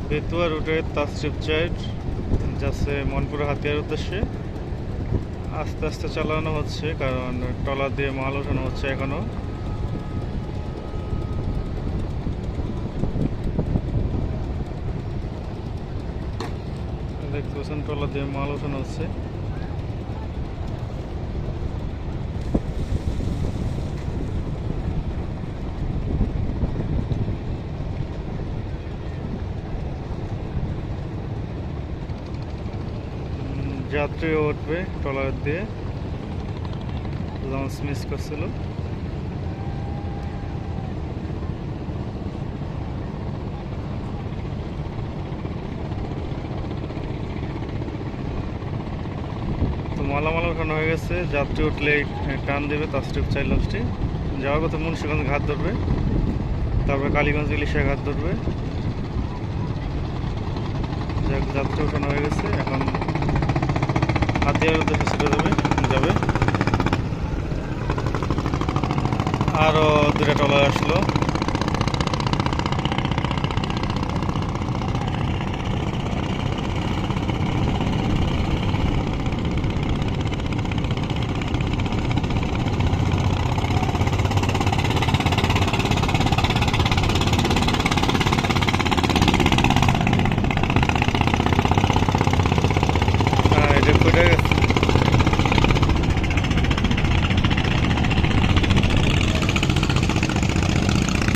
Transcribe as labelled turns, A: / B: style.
A: বেতুয়া রুটের তাসরিফ চাইড যাচ্ছে মনপুরা হাতিয়ার উদ্দেশ্যে। আস্তে আস্তে চালানো হচ্ছে কারণ ট্রলার দিয়ে মাল ওঠানো হচ্ছে এখনো। দেখতে পাচ্ছেন ট্রলার দিয়ে মাল ওঠানো হচ্ছে। যাত্রীও উঠবে ট্রলার দিয়ে, লঞ্চ মিস করছিল। তো মালামাল ওঠানো হয়ে গেছে, যাত্রী উঠলে টান দেবে তাসরিফ চাইড লঞ্চটি। যাওয়ার কথা মুন্সিগঞ্জ ঘাট ধরবে, তারপরে কালীগঞ্জ ইলিশা ঘাট ধরবে। যাত্রী ওঠানো হয়ে গেছে, এখন হাতিয়ার উদ্দেশ্যে ছুটে যাবে। আরও দুটা ট্রলার আসলো।